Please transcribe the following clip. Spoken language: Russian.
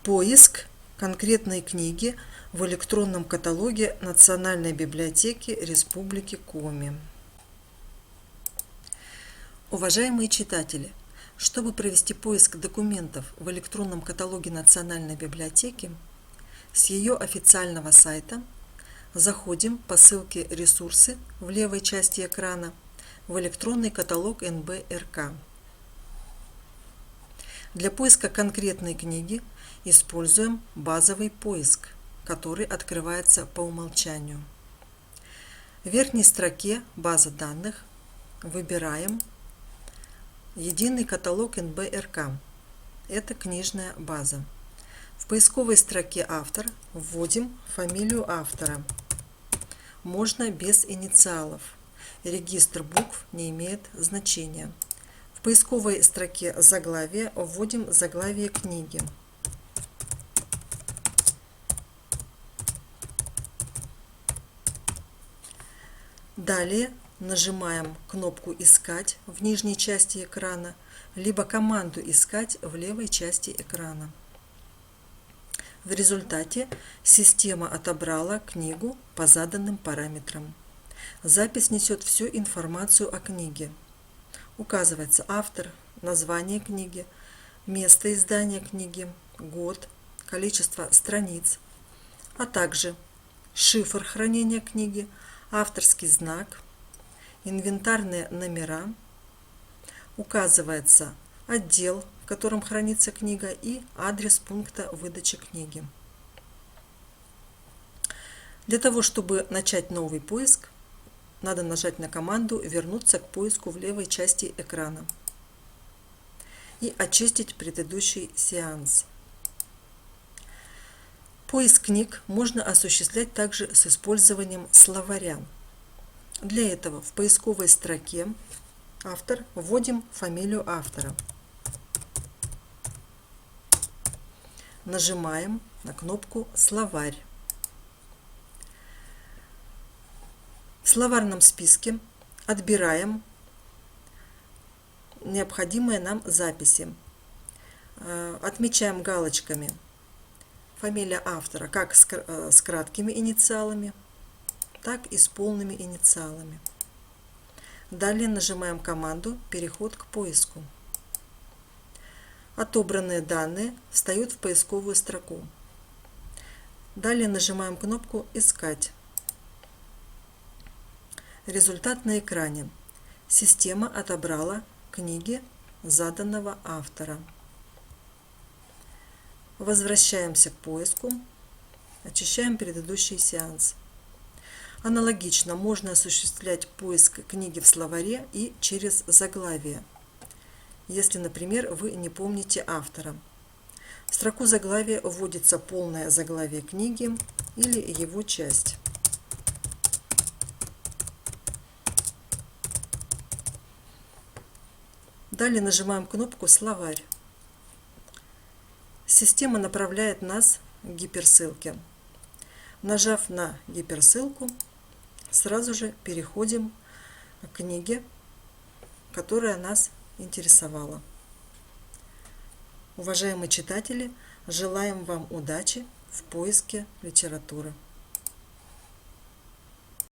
Поиск конкретной книги в электронном каталоге Национальной библиотеки Республики Коми. Уважаемые читатели, чтобы провести поиск документов в электронном каталоге Национальной библиотеки, с ее официального сайта заходим по ссылке «Ресурсы» в левой части экрана в электронный каталог НБ-РК. Для поиска конкретной книги используем базовый поиск, который открывается по умолчанию. В верхней строке «База данных» выбираем «Единый каталог НБ-РК». Это книжная база. В поисковой строке «Автор» вводим фамилию автора. Можно без инициалов. Регистр букв не имеет значения. В поисковой строке «Заглавие» вводим заглавие книги. Далее нажимаем кнопку «Искать» в нижней части экрана, либо команду «Искать» в левой части экрана. В результате система отобрала книгу по заданным параметрам. Запись несет всю информацию о книге. Указывается автор, название книги, место издания книги, год, количество страниц, а также шифр хранения книги, авторский знак, инвентарные номера, указывается отдел, в котором хранится книга, и адрес пункта выдачи книги. Для того, чтобы начать новый поиск, надо нажать на команду «Вернуться к поиску» в левой части экрана и очистить предыдущий сеанс. Поиск книг можно осуществлять также с использованием словаря. Для этого в поисковой строке «Автор» вводим фамилию автора. Нажимаем на кнопку «Словарь». В словарном списке отбираем необходимые нам записи. Отмечаем галочками фамилия автора как с краткими инициалами, так и с полными инициалами. Далее нажимаем команду «Переход к поиску». Отобранные данные встают в поисковую строку. Далее нажимаем кнопку «Искать». Результат на экране. Система отобрала книги заданного автора. Возвращаемся к поиску. Очищаем предыдущий сеанс. Аналогично можно осуществлять поиск книги в словаре и через заглавие, если, например, вы не помните автора. В строку заглавия вводится полное заглавие книги или его часть. Далее нажимаем кнопку «Словарь». Система направляет нас к гиперссылке. Нажав на гиперссылку, сразу же переходим к книге, которая нас интересовала. Уважаемые читатели, желаем вам удачи в поиске литературы.